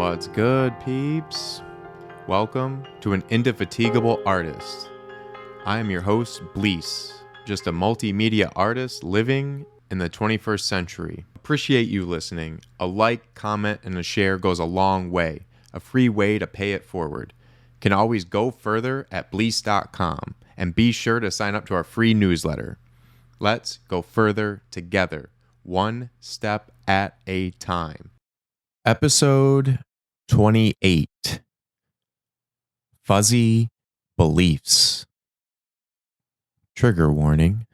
What's good, peeps? Welcome to an Indefatigable Artist. I am your host, Bleace, just a multimedia artist living in the 21st century. Appreciate you listening. A like, comment, and a share goes a long way. A free way to pay it forward. Can always go further at Bleace.com, and be sure to sign up to our free newsletter. Let's go further together, one step at a time. Episode 28, Fuzzy Beliefs. Trigger warning,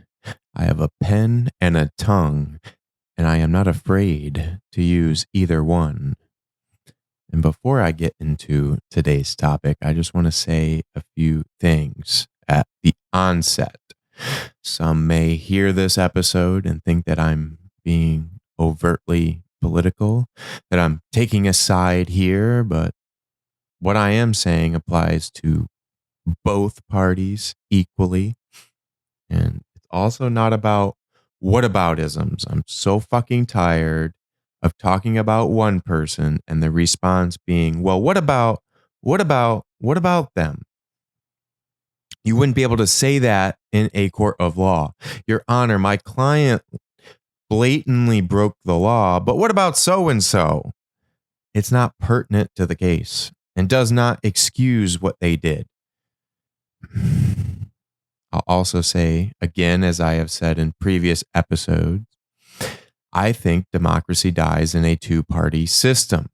I have a pen and a tongue, and I am not afraid to use either one. And before I get into today's topic, I just want to say a few things at the onset. Some may hear this episode and think that I'm being overtly political, that I'm taking a side here, but what I am saying applies to both parties equally. And it's also not about whataboutisms. I'm so fucking tired of talking about one person and the response being, well, what about them? You wouldn't be able to say that in a court of law. Your Honor, my client blatantly broke the law, but what about so-and-so? It's not pertinent to the case and does not excuse what they did. I'll also say, again, as I have said in previous episodes, I think democracy dies in a two-party system.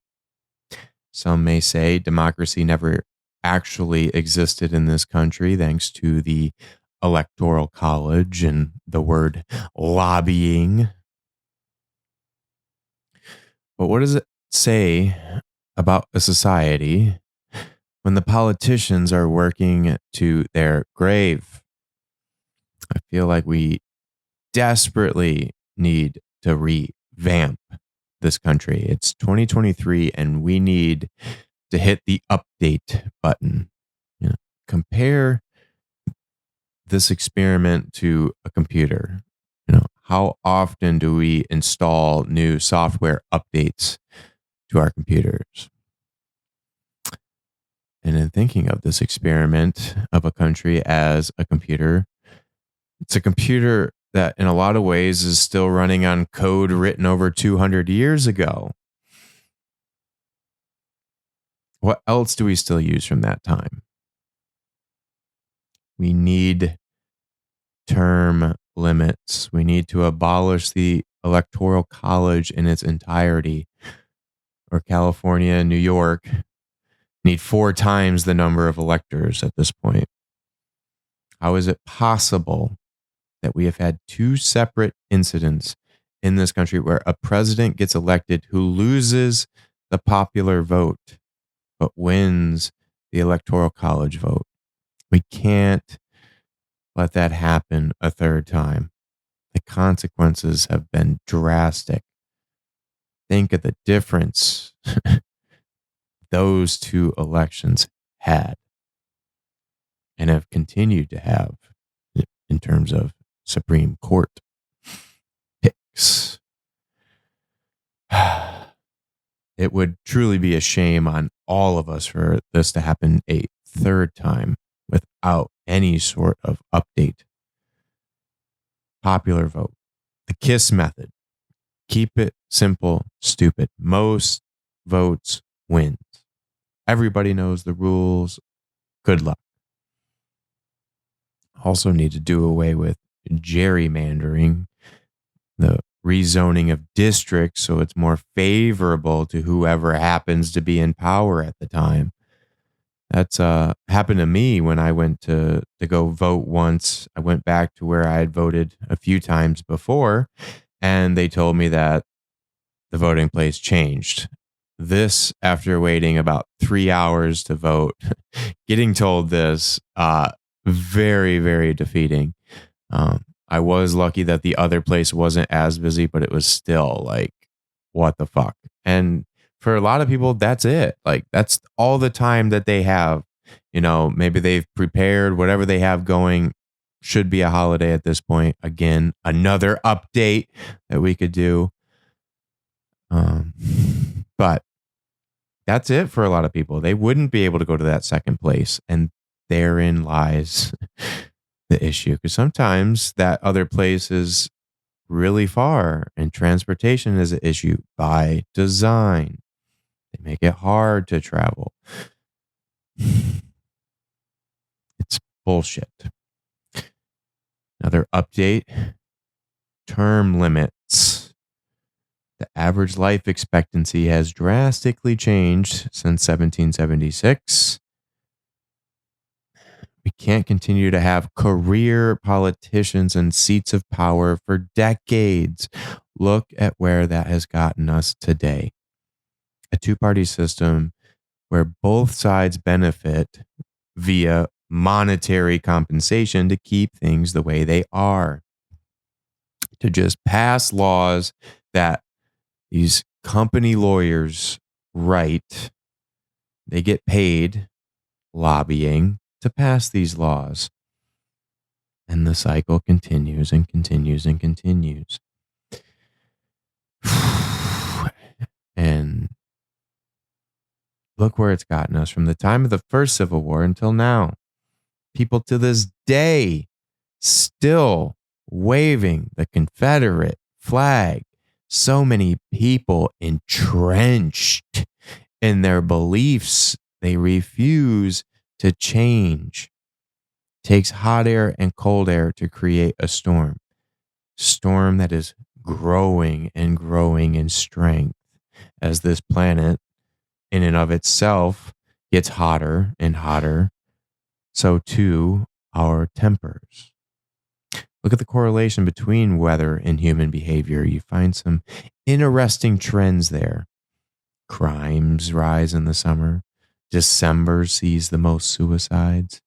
Some may say democracy never actually existed in this country thanks to the Electoral College and the word lobbying. But what does it say about a society when the politicians are working to their grave? I feel like we desperately need to revamp this country. It's 2023 and we need to hit the update button. Compare this experiment to a computer. How often do we install new software updates to our computers? And in thinking of this experiment of a country as a computer, it's a computer that in a lot of ways is still running on code written over 200 years ago. What else do we still use from that time? We need term limits. We need to abolish the Electoral College in its entirety. Or California and New York need 4 times the number of electors at this point. How is it possible that we have had 2 separate incidents in this country where a president gets elected who loses the popular vote but wins the Electoral College vote? We can't let that happen a third time. The consequences have been drastic. Think of the difference those 2 elections had and have continued to have in terms of Supreme Court picks. It would truly be a shame on all of us for this to happen a third time without any sort of update. Popular vote. The KISS method. Keep it simple, stupid. Most votes wins. Everybody knows the rules. Good luck. Also need to do away with gerrymandering, the rezoning of districts so it's more favorable to whoever happens to be in power at the time. That's happened to me when I went to go vote once. I went back to where I had voted a few times before, and they told me that the voting place changed. This after waiting about 3 hours to vote. Getting told this, very, very defeating. I was lucky that the other place wasn't as busy, but it was still like, what the fuck? And for a lot of people, that's it. Like, that's all the time that they have. Maybe they've prepared whatever they have going. Should be a holiday at this point. Again, another update that we could do. But That's it for a lot of people. They wouldn't be able to go to that second place. And therein lies the issue. Because sometimes that other place is really far and transportation is an issue by design. They make it hard to travel. It's bullshit. Another update, term limits. The average life expectancy has drastically changed since 1776. We can't continue to have career politicians in seats of power for decades. Look at where that has gotten us today. A two-party system where both sides benefit via monetary compensation to keep things the way they are. To just pass laws that these company lawyers write, they get paid lobbying to pass these laws. And the cycle continues and continues and continues. And look where it's gotten us from the time of the first Civil War until now. People to this day still waving the Confederate flag. So many people entrenched in their beliefs. They refuse to change. Takes hot air and cold air to create a storm. Storm that is growing and growing in strength as this planet in and of itself gets hotter and hotter. So too our tempers. Look at the correlation between weather and human behavior. You find some interesting trends there. Crimes rise in the summer. December sees the most suicides.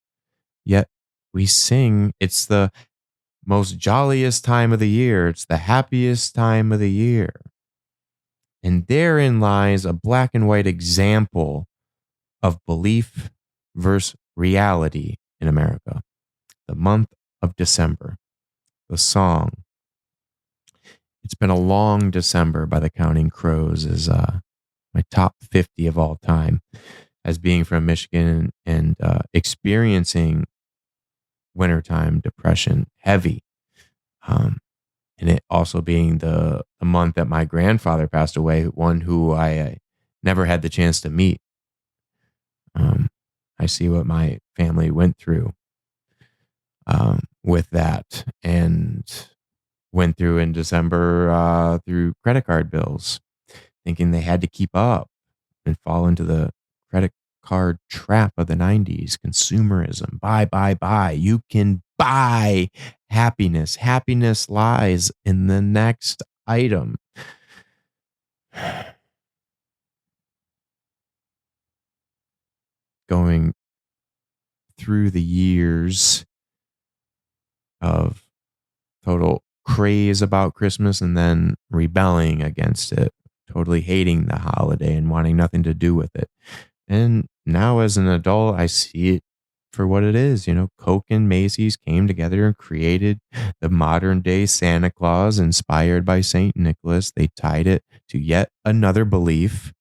Yet we sing it's the most jolliest time of the year. It's the happiest time of the year. And therein lies a black and white example of belief versus reality in America. The month of December. The song. It's been a long December by the Counting Crows is my top 50 of all time as being from Michigan and experiencing wintertime depression heavy. And it also being the month that my grandfather passed away, one who I never had the chance to meet. I see what my family went through with that and went through in December through credit card bills, thinking they had to keep up and fall into the credit card trap of the 90s. Consumerism. Buy. You can buy happiness. Happiness lies in the next item. Going through the years of total craze about Christmas and then rebelling against it, totally hating the holiday and wanting nothing to do with it. And now as an adult, I see it for what it is. You know, Coke and Macy's came together and created the modern day Santa Claus inspired by St. Nicholas. They tied it to yet another belief,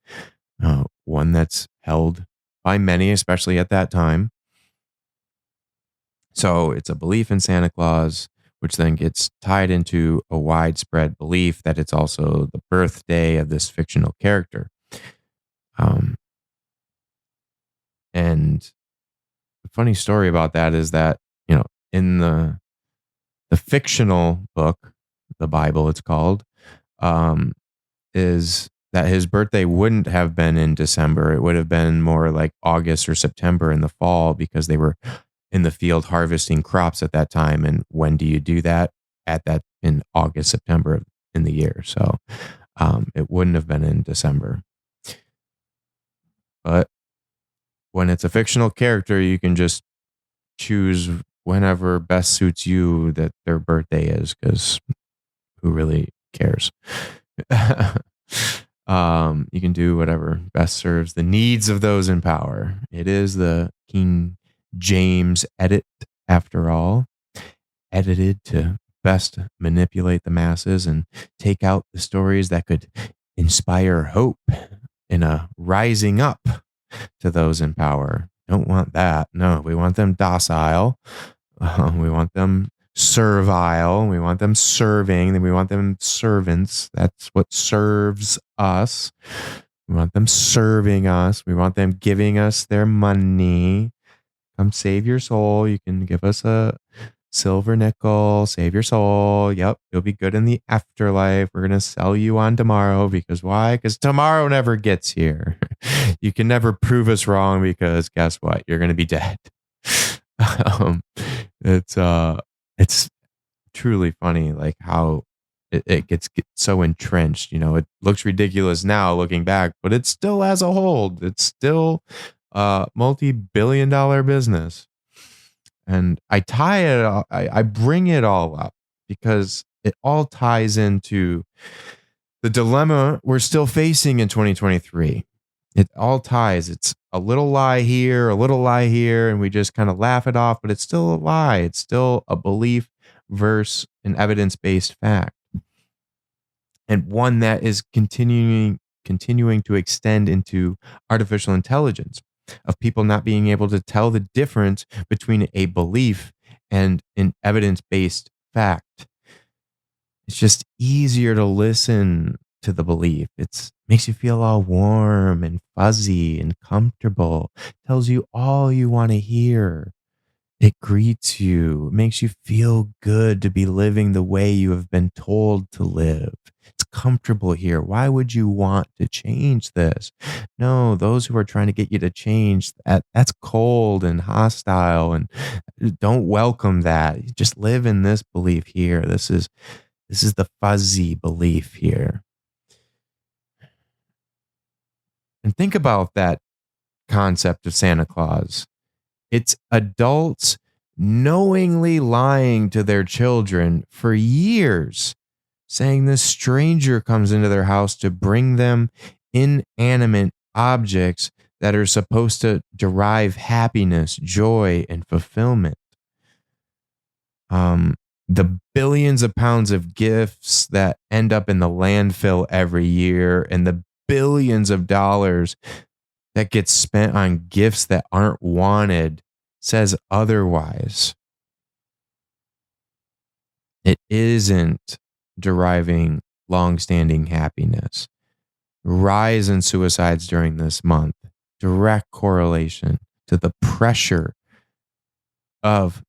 one that's held by many, especially at that time. So it's a belief in Santa Claus, which then gets tied into a widespread belief that it's also the birthday of this fictional character. And the funny story about that is that, you know, in the fictional book, the Bible it's called, is that his birthday wouldn't have been in December. It would have been more like August or September in the fall because they were in the field harvesting crops at that time. And when do you do that? In August, September in the year. So it wouldn't have been in December. But when it's a fictional character, you can just choose whenever best suits you that their birthday is, because who really cares? You can do whatever best serves the needs of those in power. It is the King James edit, after all, edited to best manipulate the masses and take out the stories that could inspire hope in a rising up to those in power. Don't want that. No, we want them docile. We want them servile. We want them serving. Then we want them servants. That's what serves us. We want them serving us. We want them giving us their money. Come save your soul. You can give us a silver nickel, save your soul. Yep, you'll be good in the afterlife. We're going to sell you on tomorrow because why? Because tomorrow never gets here. You can never prove us wrong because guess what? You're going to be dead. um, it's truly funny, like how it gets so entrenched. You know, it looks ridiculous now looking back, but it still has a hold. It's still a multi-billion-dollar business. And I bring it all up because it all ties into the dilemma we're still facing in 2023. It all ties. It's a little lie here, a little lie here, and we just kind of laugh it off, but it's still a lie. It's still a belief versus an evidence-based fact. And one that is continuing to extend into artificial intelligence, of people not being able to tell the difference between a belief and an evidence-based fact. It's just easier to listen to the belief. It makes you feel all warm and fuzzy and comfortable. Tells you all you want to hear. It greets you. It makes you feel good to be living the way you have been told to live. It's comfortable here. Why would you want to change this? No, those who are trying to get you to change, that's cold and hostile, and don't welcome that. Just live in this belief here. This is the fuzzy belief here. And think about that concept of Santa Claus. It's adults knowingly lying to their children for years, saying this stranger comes into their house to bring them inanimate objects that are supposed to derive happiness, joy, and fulfillment. The billions of pounds of gifts that end up in the landfill every year, and the billions of dollars that gets spent on gifts that aren't wanted, says otherwise. It isn't deriving long-standing happiness. Rise in suicides during this month, direct correlation to the pressure of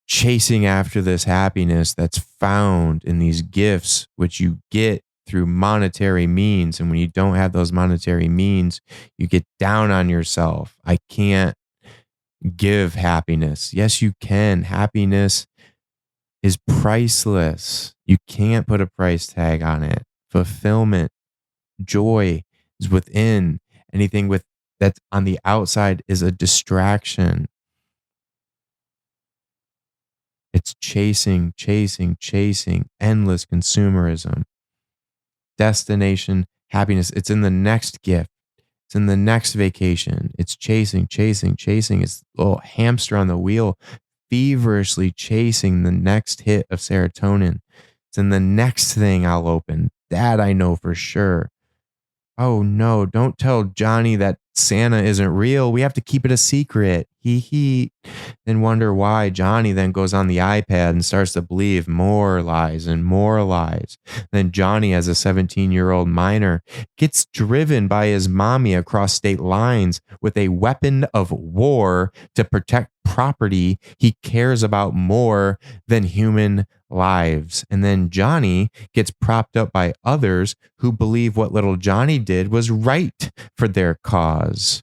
chasing after this happiness that's found in these gifts, which you get through monetary means. And when you don't have those monetary means, you get down on yourself. I can't give happiness. Yes, you can. Happiness is priceless. You can't put a price tag on it. Fulfillment, joy is within. Anything with that's on the outside is a distraction. It's chasing, endless consumerism. Destination happiness. It's in the next gift. It's in the next vacation. It's chasing. It's a little hamster on the wheel, feverishly chasing the next hit of serotonin. It's in the next thing I'll open. That I know for sure. Oh no, don't tell Johnny that Santa isn't real. We have to keep it a secret. He. Then wonder why Johnny then goes on the iPad and starts to believe more lies and more lies. Then Johnny, as a 17-year-old minor, gets driven by his mommy across state lines with a weapon of war to protect property he cares about more than human lives. And then Johnny gets propped up by others who believe what little Johnny did was right for their cause.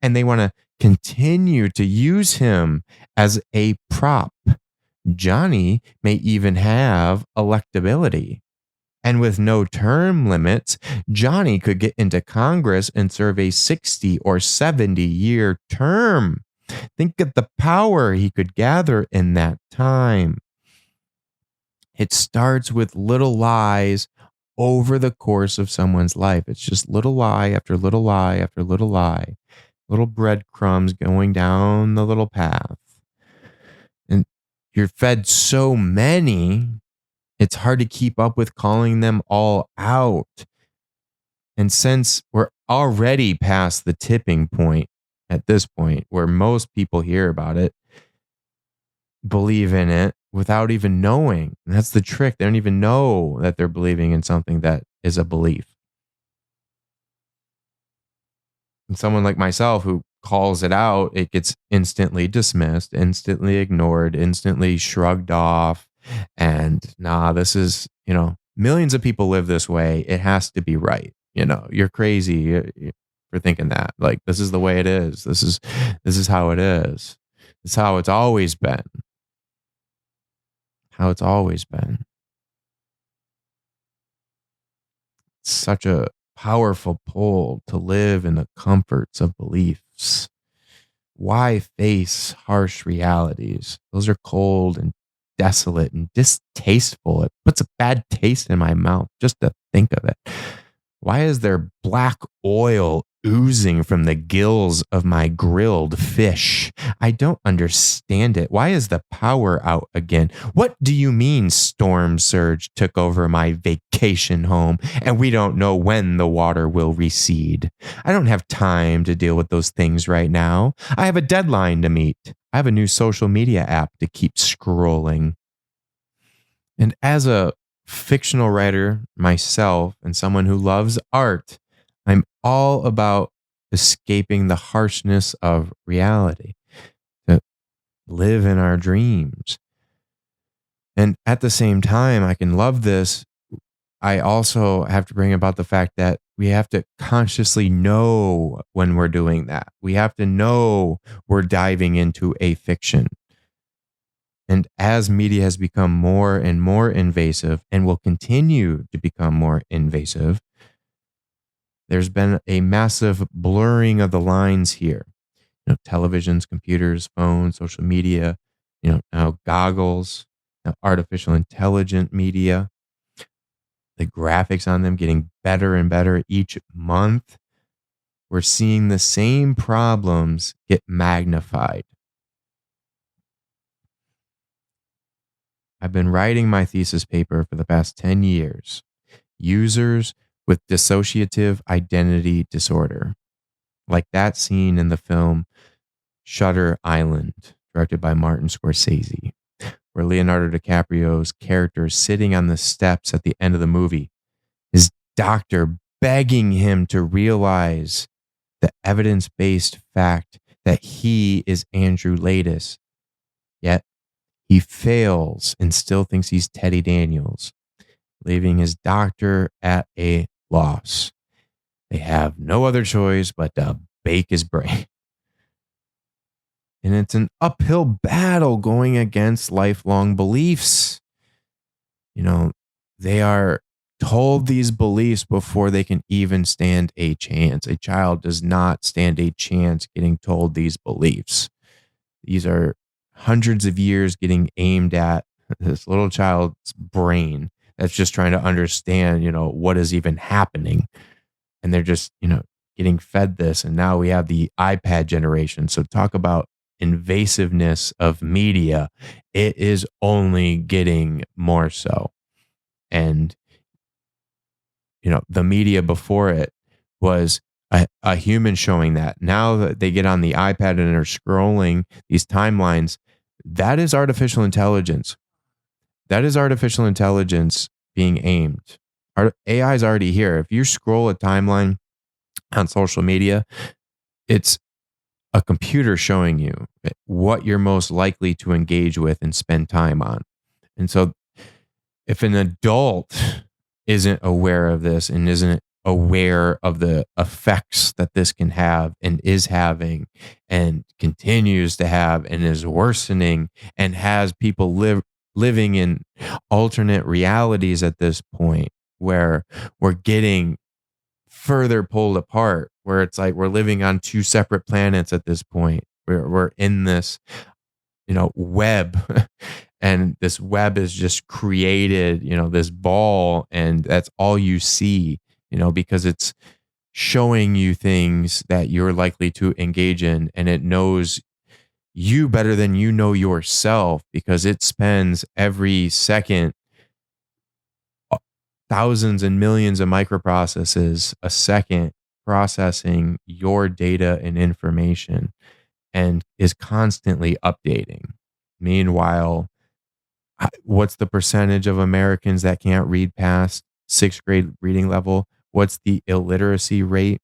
And they want to continue to use him as a prop. Johnny may even have electability. And with no term limits, Johnny could get into Congress and serve a 60 or 70-year term. Think of the power he could gather in that time. It starts with little lies over the course of someone's life. It's just little lie after little lie after little lie, little breadcrumbs going down the little path. And you're fed so many, it's hard to keep up with calling them all out. And since we're already past the tipping point at this point, where most people hear about it, believe in it without even knowing. And that's the trick. They don't even know that they're believing in something that is a belief. And someone like myself who calls it out, it gets instantly dismissed, instantly ignored, instantly shrugged off. And this is, millions of people live this way. It has to be right. You're crazy for thinking that. Like, this is the way it is. This is how it is. It's how it's always been. How it's always been. It's such a powerful pull to live in the comforts of beliefs. Why face harsh realities? Those are cold and desolate and distasteful. It puts a bad taste in my mouth just to think of it. Why is there black oil oozing from the gills of my grilled fish? I don't understand it. Why is the power out again? What do you mean storm surge took over my vacation home and we don't know when the water will recede? I don't have time to deal with those things right now. I have a deadline to meet. I have a new social media app to keep scrolling. And as a fictional writer myself and someone who loves art, I'm all about escaping the harshness of reality, to live in our dreams. And at the same time, I can love this. I also have to bring about the fact that we have to consciously know when we're doing that. We have to know we're diving into a fiction. And as media has become more and more invasive and will continue to become more invasive, there's been a massive blurring of the lines here. Televisions, computers, phones, social media, now goggles, now artificial intelligent media, the graphics on them getting better and better each month. We're seeing the same problems get magnified. I've been writing my thesis paper for the past 10 years. Users with dissociative identity disorder. Like that scene in the film Shutter Island, directed by Martin Scorsese, where Leonardo DiCaprio's character is sitting on the steps at the end of the movie, his doctor begging him to realize the evidence-based fact that he is Andrew Laeddis. Yet he fails and still thinks he's Teddy Daniels, leaving his doctor at a loss. They have no other choice but to bake his brain. And it's an uphill battle going against lifelong beliefs. They are told these beliefs before they can even stand a chance. A child does not stand a chance getting told these beliefs. These are hundreds of years getting aimed at this little child's brain that's just trying to understand, what is even happening. And they're just, getting fed this. And now we have the iPad generation. So talk about invasiveness of media. It is only getting more so. And, the media before it was a human showing that. Now that they get on the iPad and are scrolling these timelines, that is artificial intelligence. That is artificial intelligence being aimed. AI is already here. If you scroll a timeline on social media, it's a computer showing you what you're most likely to engage with and spend time on. And so if an adult isn't aware of this and isn't aware of the effects that this can have and is having and continues to have and is worsening and has people living in alternate realities at this point where we're getting further pulled apart, where it's like we're living on two separate planets at this point. We're in this, web, and this web is just created, this ball, and that's all you see, because it's showing you things that you're likely to engage in, and it knows you better than you know yourself because it spends every second thousands and millions of microprocesses a second processing your data and information and is constantly updating. Meanwhile, what's the percentage of Americans that can't read past sixth grade reading level? What's the illiteracy rate?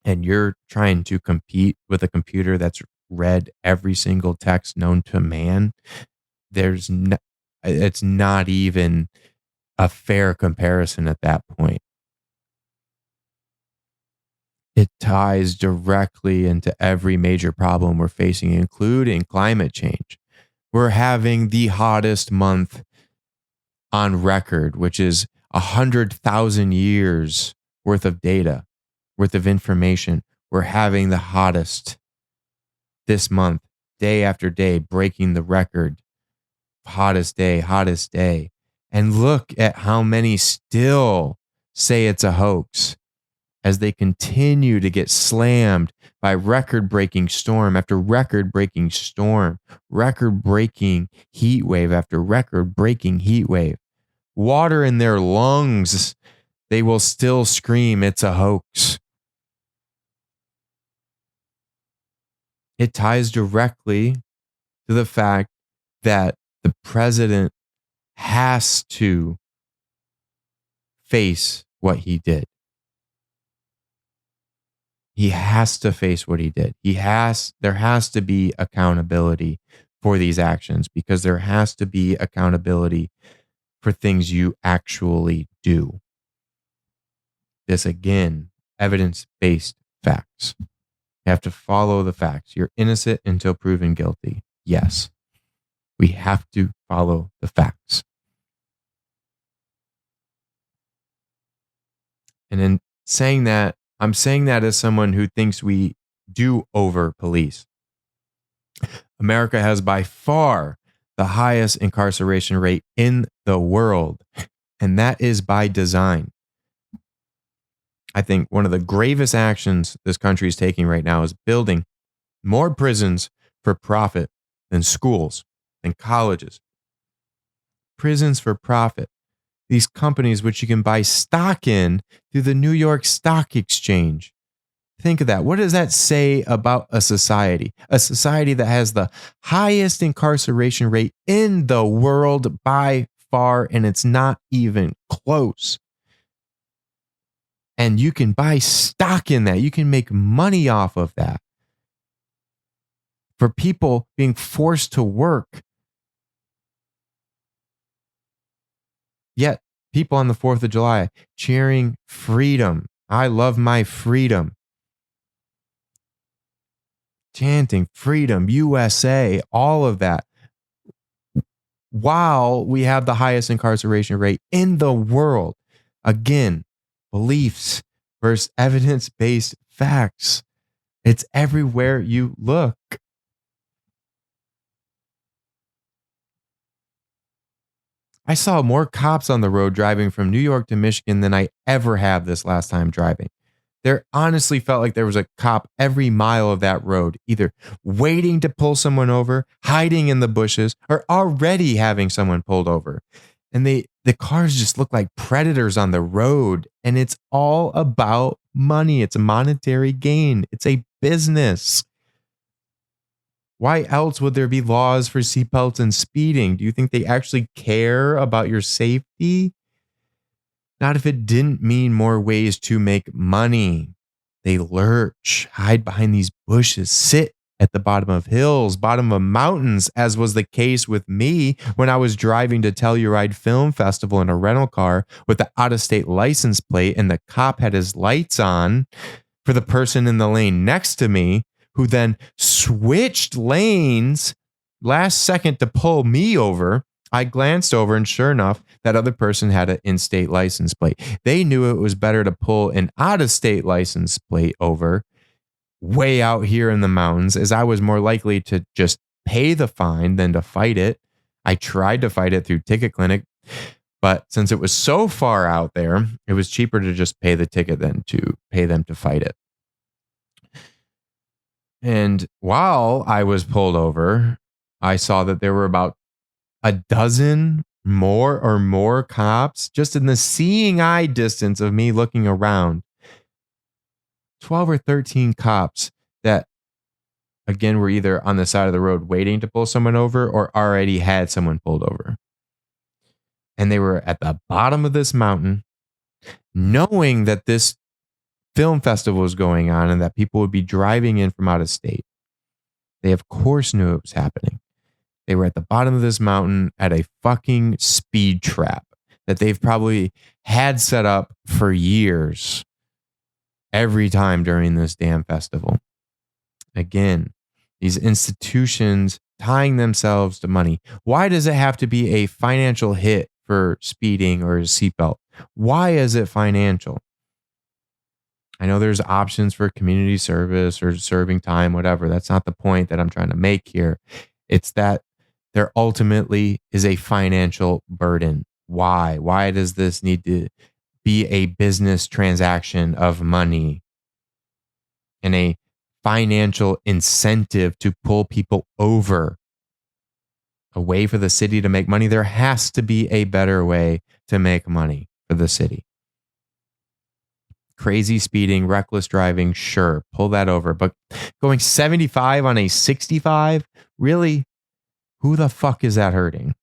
And you're trying to compete with a computer that's read every single text known to man. There's no, it's not even a fair comparison at that point. It ties directly into every major problem we're facing, including climate change. We're having the hottest month on record, which is 100,000 years worth of data, worth of information. We're having the hottest this month, day after day, breaking the record. Hottest day, hottest day. And look at how many still say it's a hoax as they continue to get slammed by record-breaking storm after record-breaking storm, record-breaking heat wave after record-breaking heat wave. Water in their lungs, they will still scream, it's a hoax. It ties directly to the fact that the president has to face what he did. He has to face what he did. There has to be accountability for these actions because there has to be accountability for things you actually do. This again, evidence-based facts. You have to follow the facts. You're innocent until proven guilty. Yes. We have to follow the facts. And in saying that, I'm saying that as someone who thinks we do over police. America has by far the highest incarceration rate in the world, and that is by design. I think one of the gravest actions this country is taking right now is building more prisons for profit than schools and colleges. Prisons for profit. These companies which you can buy stock in through the New York Stock Exchange. Think of that. What does that say about a society? A society that has the highest incarceration rate in the world by far, and it's not even close. And you can buy stock in that. You can make money off of that. For people being forced to work. Yet, people on the 4th of July cheering freedom. I love my freedom. Chanting freedom, USA, all of that. While we have the highest incarceration rate in the world. Again, beliefs versus evidence-based facts. It's everywhere you look. I saw more cops on the road driving from New York to Michigan than I ever have this last time driving. There honestly felt like there was a cop every mile of that road, either waiting to pull someone over, hiding in the bushes, or already having someone pulled over. And the cars just look like predators on the road. And it's all about money. It's a monetary gain. It's a business. Why else would there be laws for seatbelts and speeding? Do you think they actually care about your safety? Not if it didn't mean more ways to make money. They lurch, hide behind these bushes, sit at the bottom of hills, bottom of mountains, as was the case with me when I was driving to Telluride Film Festival in a rental car with the out-of-state license plate, and the cop had his lights on for the person in the lane next to me, who then switched lanes last second to pull me over. I glanced over, and sure enough, that other person had an in-state license plate. They knew it was better to pull an out-of-state license plate over way out here in the mountains, as I was more likely to just pay the fine than to fight it. I tried to fight it through Ticket Clinic, but since it was so far out there, it was cheaper to just pay the ticket than to pay them to fight it. And while I was pulled over, I saw that there were about a dozen more cops just in the seeing eye distance of me looking around. 12 or 13 cops that, again, were either on the side of the road waiting to pull someone over or already had someone pulled over. And they were at the bottom of this mountain, knowing that this film festival was going on and that people would be driving in from out of state. They, of course, knew it was happening. They were at the bottom of this mountain at a fucking speed trap that they've probably had set up for years every time during this damn festival. Again, these institutions tying themselves to money. Why does it have to be a financial hit for speeding or a seatbelt? Why is it financial? I know there's options for community service or serving time, whatever. That's not the point that I'm trying to make here. It's that there ultimately is a financial burden. Why? Why does this need to be a business transaction of money and a financial incentive to pull people over? A way for the city to make money? There has to be a better way to make money for the city. Crazy speeding, reckless driving, sure, pull that over. But going 75 on a 65, really? Who the fuck is that hurting?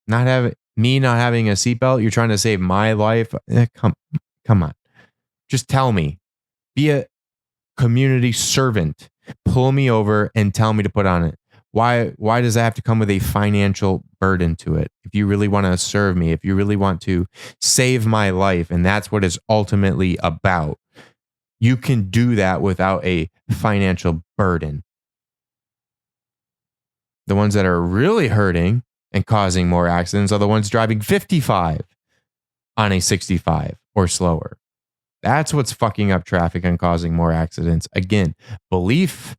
Not having a seatbelt? You're trying to save my life? Come on. Just tell me. Be a community servant. Pull me over and tell me to put on it. Why does that have to come with a financial burden to it? If you really want to serve me, if you really want to save my life, and that's what it's ultimately about, you can do that without a financial burden. The ones that are really hurting and causing more accidents are the ones driving 55 on a 65 or slower. That's what's fucking up traffic and causing more accidents. Again, belief,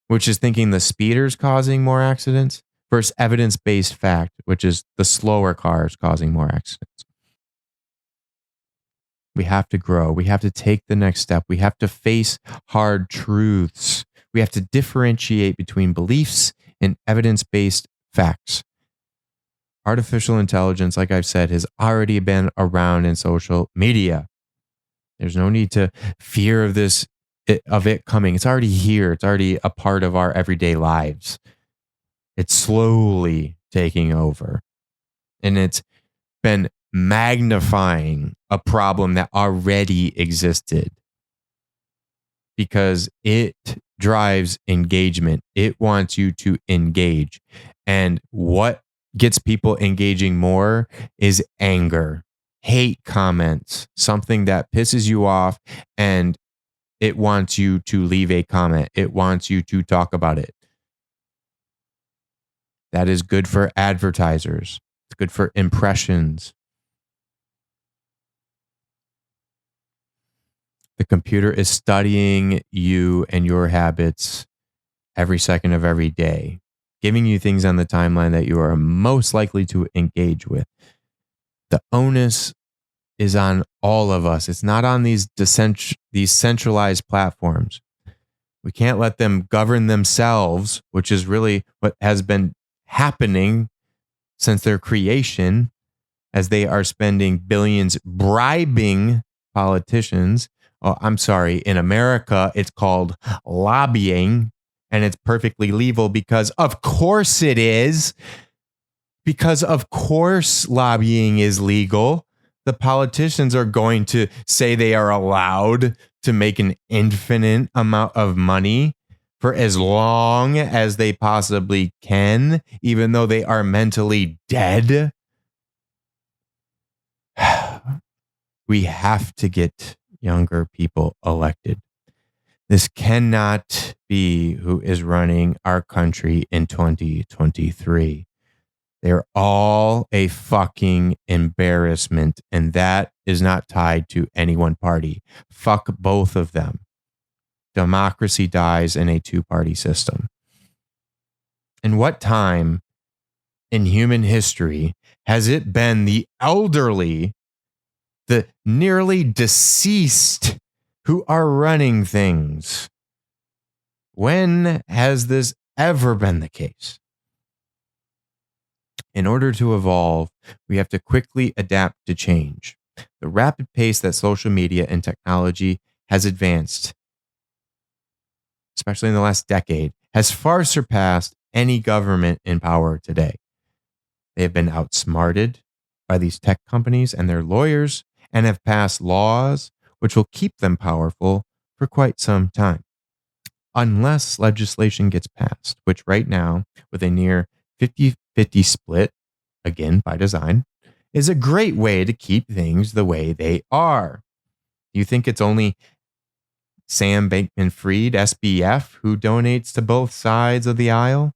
which is thinking the speeder's causing more accidents, versus evidence-based fact, which is the slower cars causing more accidents. We have to grow. We have to take the next step. We have to face hard truths. We have to differentiate between beliefs and evidence-based facts. Artificial intelligence, like I've said, has already been around in social media. There's no need to fear of it coming. It's already here. It's already a part of our everyday lives. It's slowly taking over. And it's been magnifying a problem that already existed because it drives engagement. It wants you to engage. And what gets people engaging more is anger, hate comments, something that pisses you off, and it wants you to leave a comment. It wants you to talk about it. That is good for advertisers. It's good for impressions. The computer is studying you and your habits every second of every day, giving you things on the timeline that you are most likely to engage with. The onus is on all of us. It's not on these centralized platforms. We can't let them govern themselves, which is really what has been happening since their creation, as they are spending billions bribing politicians. Oh, I'm sorry. In America, it's called lobbying, and it's perfectly legal because of course it is. Because of course lobbying is legal. The politicians are going to say they are allowed to make an infinite amount of money for as long as they possibly can, even though they are mentally dead. We have to get younger people elected. This cannot be who is running our country in 2023. They're all a fucking embarrassment, and that is not tied to any one party. Fuck both of them. Democracy dies in a two-party system. In what time in human history has it been the elderly, the nearly deceased, who are running things? When has this ever been the case? In order to evolve, we have to quickly adapt to change. The rapid pace that social media and technology has advanced, especially in the last decade, has far surpassed any government in power today. They have been outsmarted by these tech companies and their lawyers and have passed laws which will keep them powerful for quite some time, unless legislation gets passed, which right now, with a near 50-50 split, again by design, is a great way to keep things the way they are. You think it's only Sam Bankman Fried, SBF, who donates to both sides of the aisle?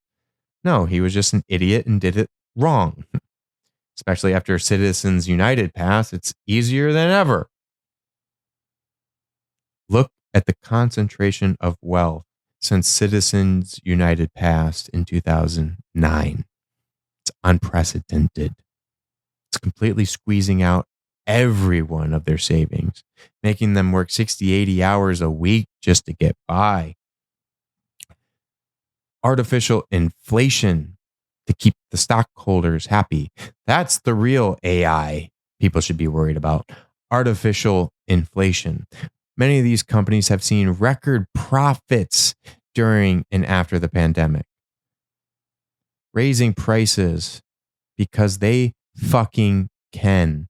No, he was just an idiot and did it wrong. Especially after Citizens United passed, it's easier than ever. Look at the concentration of wealth since Citizens United passed in 2009. It's unprecedented. It's completely squeezing out everyone of their savings, making them work 60, 80 hours a week just to get by. Artificial inflation to keep the stockholders happy. That's the real AI people should be worried about. Artificial inflation. Many of these companies have seen record profits during and after the pandemic, raising prices because they fucking can.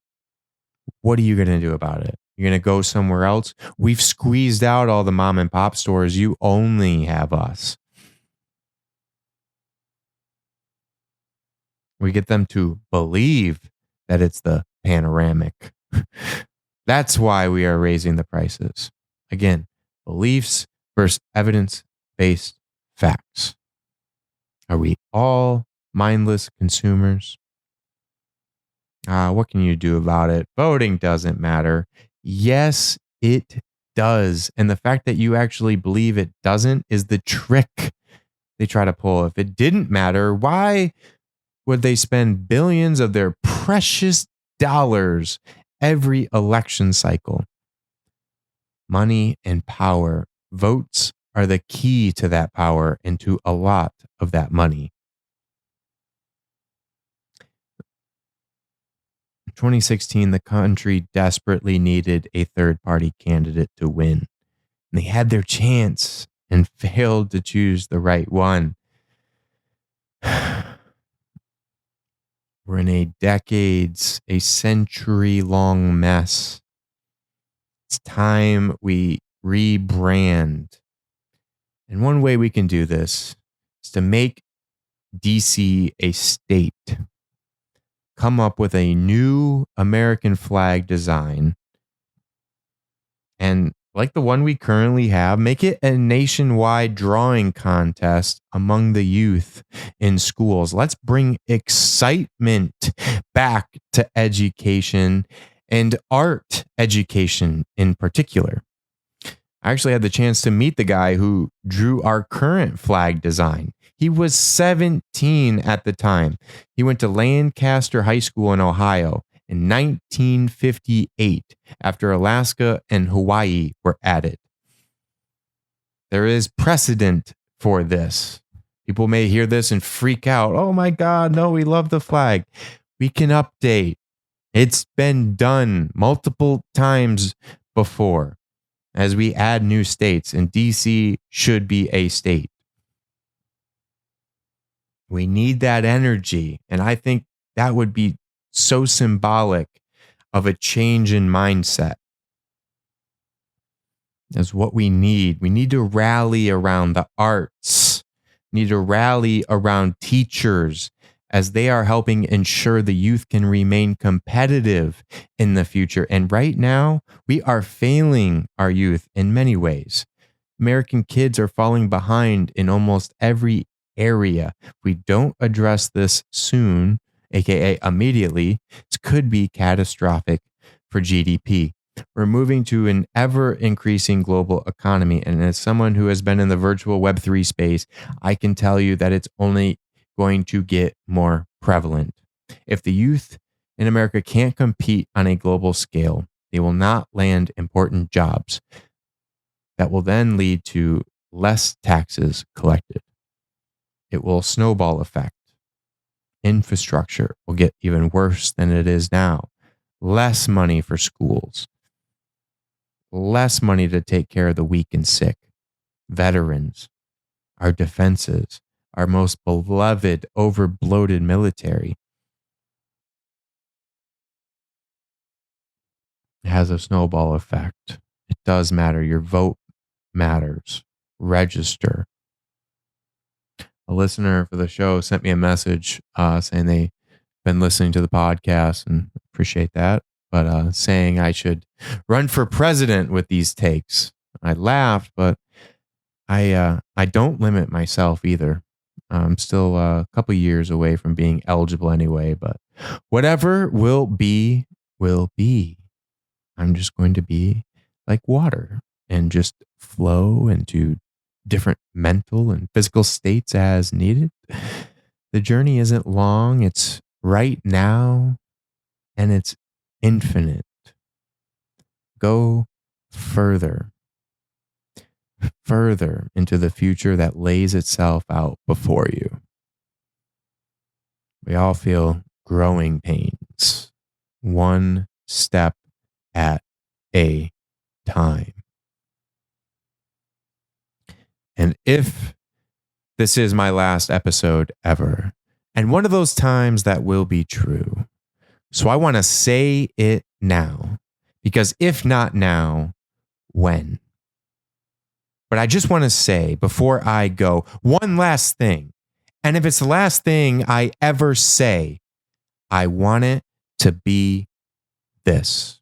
What are you going to do about it? You're going to go somewhere else? We've squeezed out all the mom and pop stores. You only have us. We get them to believe that it's the panoramic. That's why we are raising the prices. Again, beliefs versus evidence-based facts. Are we all mindless consumers? What can you do about it? Voting doesn't matter. Yes, it does. And the fact that you actually believe it doesn't is the trick they try to pull. If it didn't matter, why would they spend billions of their precious dollars every election cycle? Money and power. Votes are the key to that power and to a lot of that money. In 2016, the country desperately needed a third-party candidate to win. And they had their chance and failed to choose the right one. We're in a century-long mess. It's time we rebrand. And one way we can do this is to make DC a state. Come up with a new American flag design. And like the one we currently have, make it a nationwide drawing contest among the youth in schools. Let's bring excitement back to education and art education in particular. I actually had the chance to meet the guy who drew our current flag design. He was 17 at the time. He went to Lancaster High School in Ohio in 1958, after Alaska and Hawaii were added. There is precedent for this. People may hear this and freak out. Oh my God, no, we love the flag. We can update. It's been done multiple times before as we add new states, and DC should be a state. We need that energy, and I think that would be so symbolic of a change in mindset. That's what we need. We need to rally around the arts. We need to rally around teachers, as they are helping ensure the youth can remain competitive in the future. And right now, we are failing our youth in many ways. American kids are falling behind in almost every area. If we don't address this soon, aka immediately, it could be catastrophic for GDP. We're moving to an ever-increasing global economy. And as someone who has been in the virtual Web3 space, I can tell you that it's only going to get more prevalent. If the youth in America can't compete on a global scale, they will not land important jobs. That will then lead to less taxes collected. It will snowball effect. Infrastructure will get even worse than it is now. Less money for schools, less money to take care of the weak and sick, veterans, our defenses, our most beloved, over-bloated military. It has a snowball effect. It does matter. Your vote matters. Register. A listener for the show sent me a message saying they've been listening to the podcast and appreciate that, but saying I should run for president with these takes. I laughed, but I don't limit myself either. I'm still a couple years away from being eligible anyway, but whatever will be, will be. I'm just going to be like water and just flow into different mental and physical states as needed. The journey isn't long, it's right now, and it's infinite. Go further, further into the future that lays itself out before you. We all feel growing pains, one step at a time. And if this is my last episode ever, and one of those times that will be true, so I want to say it now, because if not now, when? But I just want to say before I go one last thing. And if it's the last thing I ever say, I want it to be this.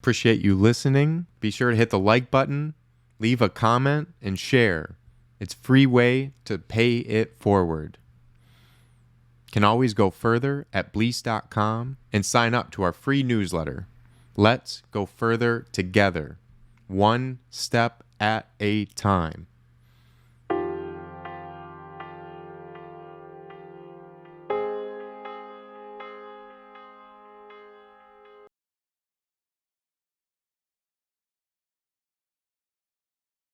Appreciate you listening. Be sure to hit the like button, leave a comment, and share. It's a free way to pay it forward. Can always go further at Bleace.com and sign up to our free newsletter. Let's go further together, one step at a time.